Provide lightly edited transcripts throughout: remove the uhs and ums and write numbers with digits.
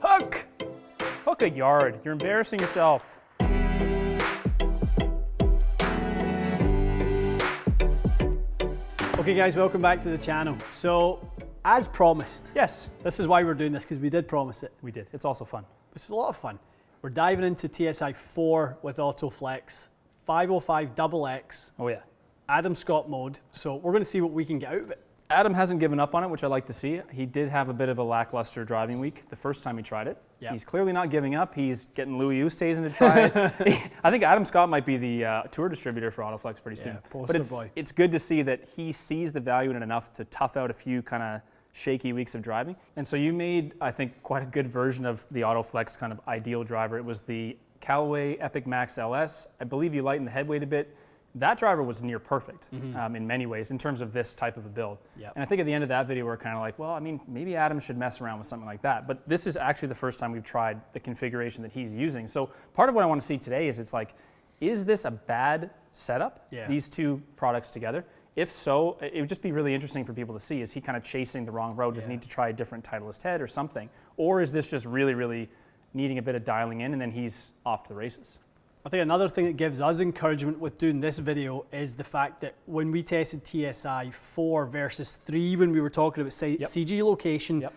Hook! Hook a yard. You're embarrassing yourself. Okay guys, welcome back to the channel. So, as promised, Yes, this is why we're doing this, because we did promise it. we did. It's also fun. This is a lot of fun. We're diving into TSi4 with AutoFlex, 505 XX, Oh yeah. Adam Scott mode. So we're going to see what we can get out of it. Adam hasn't given up on it, which I like to see. He did have a bit of a lackluster driving week the first time he tried it. Yeah. He's clearly not giving up. He's getting Louis Oosthuizen to try it. I think Adam Scott might be the tour distributor for AutoFlex pretty soon. poster But boy. it's good to see that he sees the value in it enough to tough out a few kind of shaky weeks of driving. And so you made, I think, quite a good version of the AutoFlex kind of ideal driver. It was the Callaway Epic Max LS. I believe you lightened the head weight a bit. That driver was near perfect in many ways in terms of this type of a build. Yep. And I think at the end of that video, we're kind of like, well, I mean, maybe Adam should mess around with something like that. But this is actually the first time we've tried the configuration that he's using. So part of what I want to see today is it's like, is this a bad setup, Yeah. these two products together? If so, it would just be really interesting for people to see. Is he kind of chasing the wrong road? Does he need to try a different Titleist head or something? Or is this just really, really needing a bit of dialing in and then he's off to the races? I think another thing that gives us encouragement with doing this video is the fact that when we tested TSi4 versus 3, when we were talking about CG location,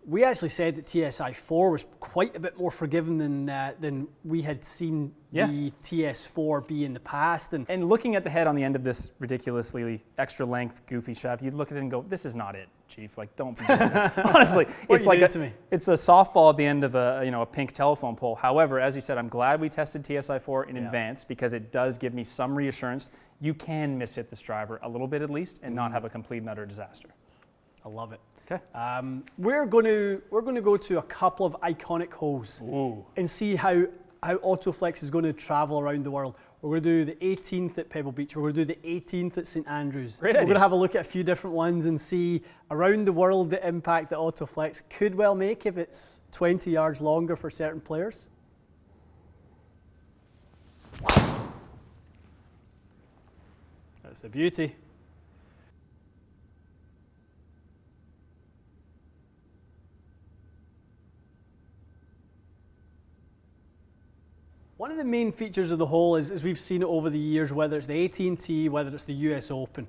we actually said that TSi4 was quite a bit more forgiving than we had seen the TS4 be in the past. And looking at the head on the end of this ridiculously extra length, goofy shaft, you'd look at it and go, this is not it, Chief. Like, don't be doing this. Honestly, it's like it's a softball at the end of a pink telephone pole. However, as you said, I'm glad we tested TSi4 in advance because it does give me some reassurance. You can mishit this driver a little bit at least and not have a complete and utter disaster. I love it. Okay. We're going to go to a couple of iconic holes and see how AutoFlex is going to travel around the world. We're going to do the 18th at Pebble Beach. We're going to do the 18th at St Andrews. Great We're idea. going to have a look at a few different ones and see around the world the impact that AutoFlex could well make if it's 20 yards longer for certain players. That's a beauty. One of the main features of the hole is, as we've seen it over the years, whether it's the AT&T, whether it's the US Open,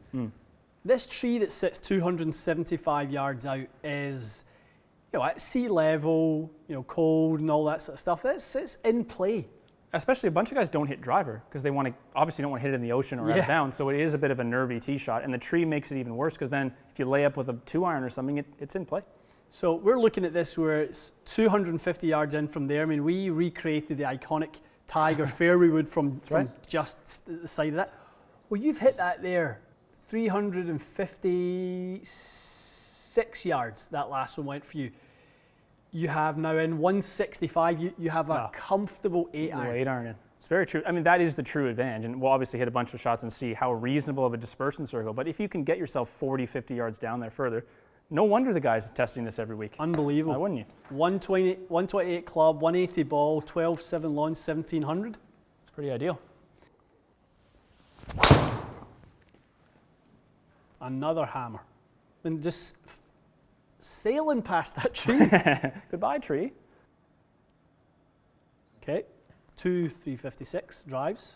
this tree that sits 275 yards out is, at sea level, cold and all that sort of stuff. It's in play. Especially a bunch of guys don't hit driver because they obviously don't want to hit it in the ocean or out of bounds. So it is a bit of a nervy tee shot, and the tree makes it even worse because then if you lay up with a 2-iron or something, it's in play. So we're looking at this where it's 250 yards in from there. I mean, we recreated the iconic Tiger fairway wood from just the side of that. Well, you've hit that there, 356 yards, that last one went for you. You have now in 165, you have a comfortable 8-iron. 8-iron in. It's very true. I mean, that is the true advantage. And we'll obviously hit a bunch of shots and see how reasonable of a dispersion circle. But if you can get yourself 40, 50 yards down there further, no wonder the guys are testing this every week. Unbelievable. Why wouldn't you? 128 club, 180 ball, 12-7 launch, 1700. It's pretty ideal. Another hammer. And just sailing past that tree. Goodbye, tree. Okay, 356 drives.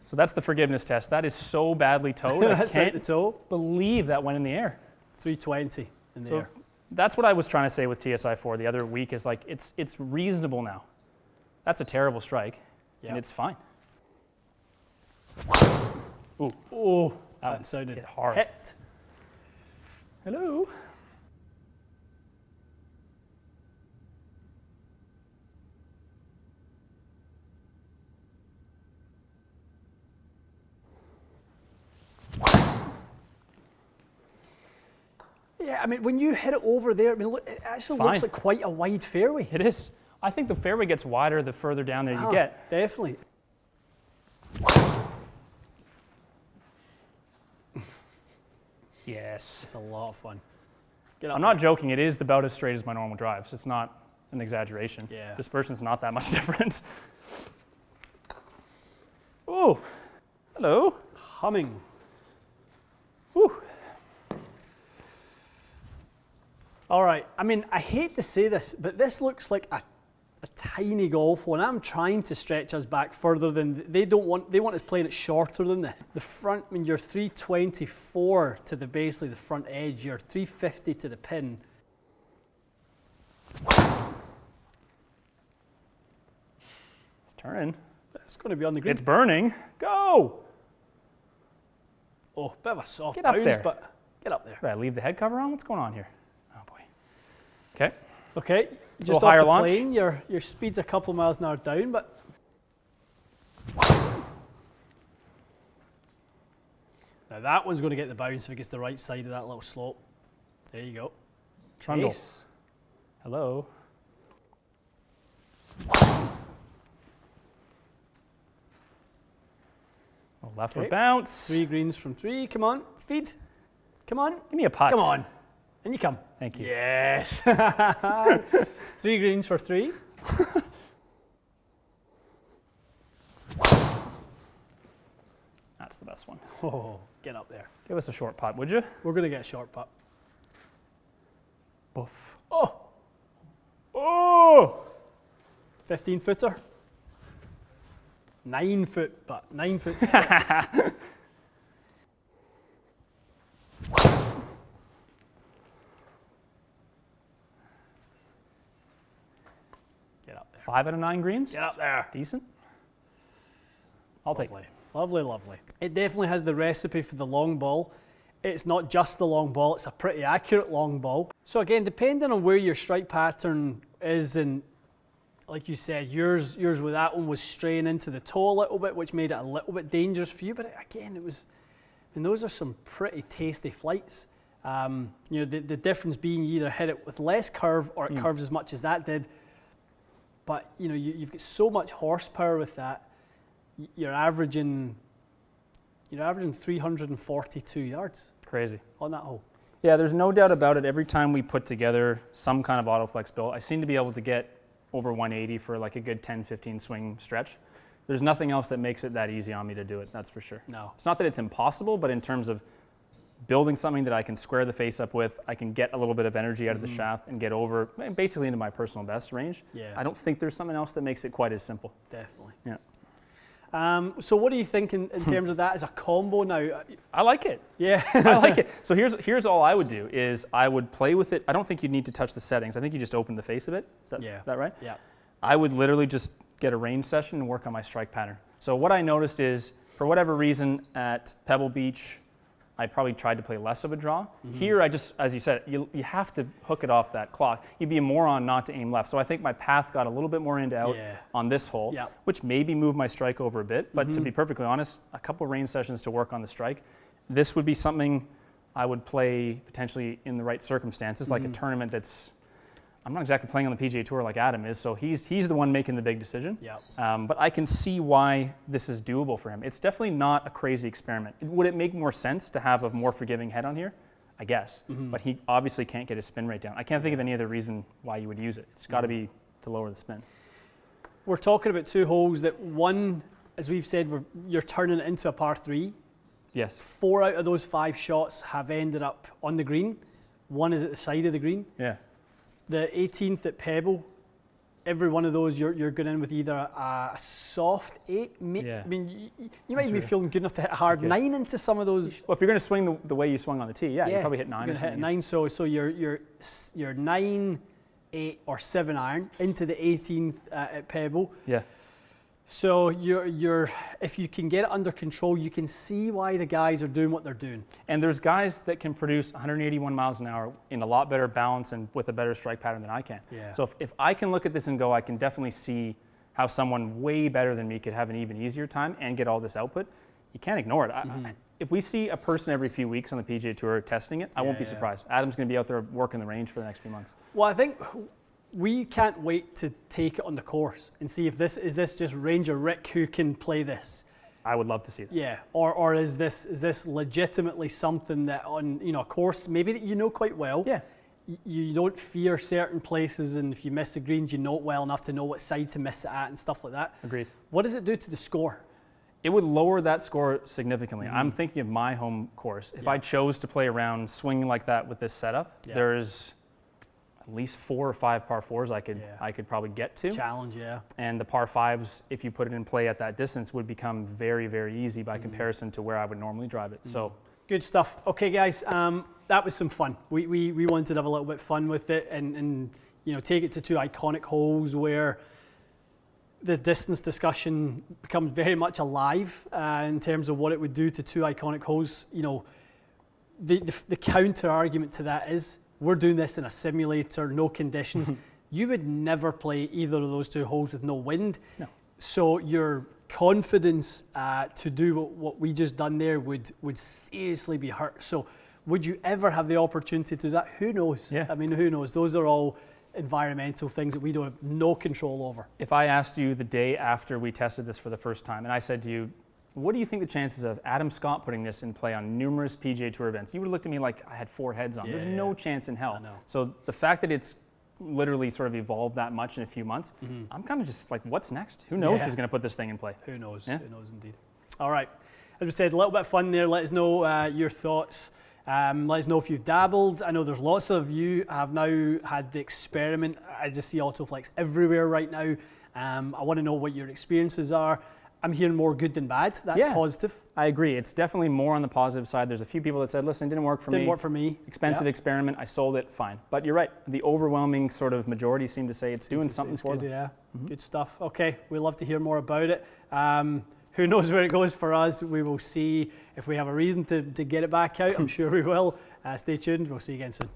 So that's the forgiveness test. That is so badly towed. I can't believe that went in the air. 320 in the air. That's what I was trying to say with TSi4 the other week is like, it's reasonable now. That's a terrible strike, and it's fine. Ooh. Oh, that sounded hard. Hit. Hello. Yeah, I mean, when you hit it over there, I mean, look, it actually looks like quite a wide fairway. It is. I think the fairway gets wider the further down there you get. Definitely. Yes. It's a lot of fun. I'm not joking. It is about as straight as my normal drives. It's not an exaggeration. Yeah. Dispersion's not that much different. Oh, hello. Humming. Woo. All right. I mean, I hate to say this, but this looks like a tiny golf one. I'm trying to stretch us back further than they want us playing it shorter than this. The front, I mean, you're 324 to basically the front edge. You're 350 to the pin. It's turning. It's going to be on the green. It's burning. Go! Oh, bit of a soft Get up bounce, there. but get up there. Did I leave the head cover on? What's going on here? Oh boy. Okay. Okay, just off higher the launch. plane, your speed's a couple miles an hour down, but now that one's going to get the bounce if it gets the right side of that little slope. There you go. Trundle. Chase. Hello. Oh, left foot bounce. 3 greens from 3. Come on, feed. Come on. Give me a putt. Come on. And you come. Thank you. Yes. 3 greens for 3. That's the best one. Oh, get up there. Give us a short putt, would you? We're going to get a short putt. Boof. Oh, Oh! 15 footer. 9 foot, but 9 foot 6. Get up there. 5 out of 9 greens? Get up there. Decent. I'll take Lovely. Lovely, lovely. It definitely has the recipe for the long ball. It's not just the long ball, it's a pretty accurate long ball. So again, depending on where your strike pattern is, and like you said, yours with that one was straying into the toe a little bit, which made it a little bit dangerous for you. But again, those are some pretty tasty flights. You know, the difference being you either hit it with less curve or it curves as much as that did. But you know, you've got so much horsepower with that. You're averaging 342 yards. Crazy. On that hole. Yeah, there's no doubt about it. Every time we put together some kind of AutoFlex build, I seem to be able to get over 180 for like a good 10, 15 swing stretch. There's nothing else that makes it that easy on me to do it, that's for sure. No. It's not that it's impossible, but in terms of building something that I can square the face up with, I can get a little bit of energy out of the shaft and get over basically into my personal best range. Yeah. I don't think there's something else that makes it quite as simple. Definitely. Yeah. So what do you think in terms of that as a combo now? I like it. Yeah. I like it. So here's all I would do is I would play with it. I don't think you'd need to touch the settings. I think you just open the face of it. Is that right? Yeah. I would literally just get a range session and work on my strike pattern. So what I noticed is, for whatever reason, at Pebble Beach, I probably tried to play less of a draw. Here, I just, as you said, you have to hook it off that clock. You'd be a moron not to aim left. So I think my path got a little bit more into out on this hole, which maybe moved my strike over a bit. But to be perfectly honest, a couple range sessions to work on the strike. This would be something I would play potentially in the right circumstances, like a tournament that's, I'm not exactly playing on the PGA Tour like Adam is, so he's the one making the big decision. But I can see why this is doable for him. It's definitely not a crazy experiment. Would it make more sense to have a more forgiving head on here? I guess. But he obviously can't get his spin rate down. I can't think of any other reason why you would use it. It's got to be to lower the spin. We're talking about 2 holes that one, as we've said, you're turning it into a par 3. Yes. 4 out of those 5 shots have ended up on the green. 1 is at the side of the green. Yeah. The 18th at Pebble, every one of those you're going in with either a soft 8. I mean, you might be feeling good enough to hit a hard 9 into some of those. Well, if you're going to swing the way you swung on the tee, you probably hit 9. You're going to hit 9, so you're 9, 8, or 7 iron into the 18th at Pebble. Yeah. So you're if you can get it under control, you can see why the guys are doing what they're doing. And there's guys that can produce 181 miles an hour in a lot better balance and with a better strike pattern than I can. Yeah. So if I can look at this and go, I can definitely see how someone way better than me could have an even easier time and get all this output. You can't ignore it. If we see a person every few weeks on the PGA Tour testing it, I won't be surprised. Adam's going to be out there working the range for the next few months. Well, I think we can't wait to take it on the course and see if this just Ranger Rick who can play this. I would love to see that. Yeah, or is this legitimately something that on a course maybe that you know quite well? Yeah. You don't fear certain places, and if you miss the greens, you know it well enough to know what side to miss it at and stuff like that. Agreed. What does it do to the score? It would lower that score significantly. I'm thinking of my home course. If I chose to play around swinging like that with this setup, there's at least 4 or 5 par 4s I could probably get to. Challenge, yeah. And the par 5s, if you put it in play at that distance, would become very, very easy by comparison to where I would normally drive it. So good stuff. Okay, guys, that was some fun. We wanted to have a little bit of fun with it and you know, take it to 2 iconic holes where the distance discussion becomes very much alive in terms of what it would do to 2 iconic holes. You know, the counter argument to that is we're doing this in a simulator, no conditions. You would never play either of those 2 holes with no wind. No. So your confidence to do what we just done there would seriously be hurt. So would you ever have the opportunity to do that? Who knows? Yeah. I mean, who knows? Those are all environmental things that we don't have no control over. If I asked you the day after we tested this for the first time, and I said to you, what do you think the chances of Adam Scott putting this in play on numerous PGA Tour events? You would have looked at me like I had 4 heads on. There's no chance in hell. So the fact that it's literally sort of evolved that much in a few months, I'm kind of just like, what's next? Who knows who's going to put this thing in play? Who knows? Yeah. Who knows indeed. All right. As we said, a little bit of fun there. Let us know your thoughts. Let us know if you've dabbled. I know there's lots of you have now had the experiment. I just see AutoFlex everywhere right now. I want to know what your experiences are. I'm hearing more good than bad. That's positive. I agree. It's definitely more on the positive side. There's a few people that said, listen, it didn't work for me. Didn't work for me. Expensive experiment. I sold it. Fine. But you're right. The overwhelming sort of majority seem to say it's doing something for them. Yeah, good stuff. Okay, we'd love to hear more about it. Who knows where it goes for us? We will see if we have a reason to get it back out. I'm sure we will. Stay tuned. We'll see you again soon.